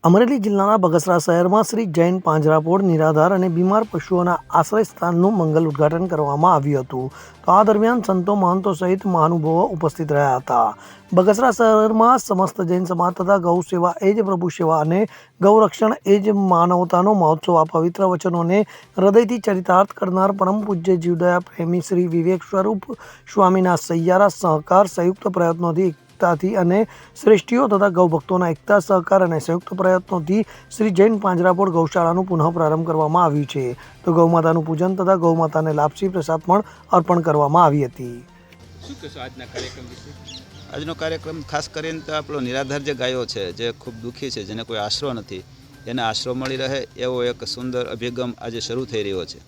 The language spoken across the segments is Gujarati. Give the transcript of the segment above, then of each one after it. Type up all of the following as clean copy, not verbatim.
અમરેલી જિલ્લાના બગસરા શહેરમાં શ્રી જૈન પાંજરાપોળ નિરાધાર અને બીમાર પશુઓના આશ્રય સ્થાનનું મંગલ ઉદ્ઘાટન કરવામાં આવ્યું હતું. તો આ દરમિયાન સંતો મહંતો સહિત મહાનુભાવો ઉપસ્થિત રહ્યા હતા. બગસરા શહેરમાં સમસ્ત જૈન સમાજ તથા ગૌ સેવા એ જ પ્રભુ સેવા અને ગૌરક્ષણ એ જ માનવતાનો મહોત્સવ આ પવિત્ર વચનોને હૃદયથી ચરિતાર્થ કરનાર પરમ પૂજ્ય જીવદયા પ્રેમી શ્રી વિવેક સ્વરૂપ સ્વામીના સહિયારા સહકાર સંયુક્ત પ્રયત્નોથી એકતાથી અને શ્રેષ્ઠીઓ તથા ગૌભક્તોના એકતા સહકાર અને સંયુક્ત પ્રયત્નોથી શ્રી જૈન પાંજરાપોળ ગૌશાળાનું પુનઃ પ્રારંભ કરવામાં આવ્યું છે. તો ગૌમાતાનું પૂજન તથા ગૌમાતાને લાપસી પ્રસાદ પણ અર્પણ કરવામાં આવી હતી. શું કહેશો આજના કાર્યક્રમ વિશે? આજનો કાર્યક્રમ ખાસ કરીને તો આપણો નિરાધાર જે ગાયો છે, જે ખૂબ દુઃખી છે, જેને કોઈ આશરો નથી, એને આશરો મળી રહે એવો એક સુંદર અભિગમ આજે શરૂ થઈ રહ્યો છે.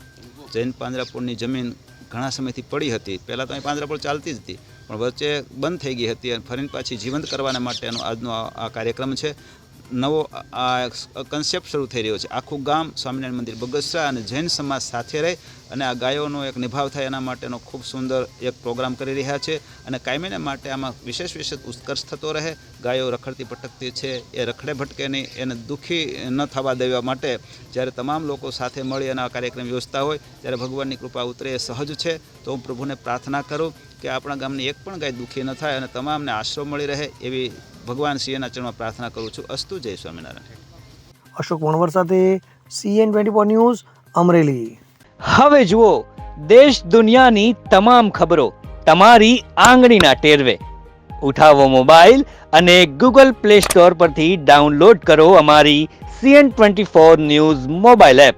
જૈન પાંજરાપોળની જમીન ઘણા સમયથી પડી હતી. પહેલાં તો અહીં પાંજરાપોળ ચાલતી જ હતી, પણ વચ્ચે બંધ થઈ ગઈ હતી અને ફરીને પાછી જીવંત કરવાના માટેનો આજનો આ કાર્યક્રમ છે. નવો આ કન્સેપ્ટ શરૂ થઈ રહ્યો છે. આખું ગામ સ્વામિનારાયણ મંદિર બગસરા અને જૈન સમાજ સાથે રહે અને આ ગાયોનો એક નિભાવ થાય એના માટેનો ખૂબ સુંદર એક પ્રોગ્રામ કરી રહ્યા છે. અને કાયમીને માટે આમાં વિશેષ ઉત્કર્ષ થતો રહે. ગાયો રખડતી ભટકતી છે, એ રખડે ભટકે નહીં, એને દુઃખી ન થવા દેવા માટે જ્યારે તમામ લોકો સાથે મળી અને આ કાર્યક્રમ યોજતા હોય ત્યારે ભગવાનની કૃપા ઉતરે એ સહજ છે. તો હું પ્રભુને પ્રાર્થના કરું કે આપણા ગામની એક પણ ગાય દુઃખી ન થાય અને તમામને આશરો મળી રહે એવી ભગવાન શ્રીના ચરણમાં પ્રાર્થના કરું છું. અસ્તુ. જય સ્વામિનારાયણ. અશોક વણવર સાથે CN24 ન્યૂઝ અમરેલી. હવે જુઓ દેશ દુનિયાની તમામ ખબરો તમારી આંગળીના ટેરવે. ઉઠાવો મોબાઈલ અને ગૂગલ પ્લે સ્ટોર પરથી ડાઉનલોડ કરો અમારી CN24 ન્યૂઝ મોબાઈલ એપ.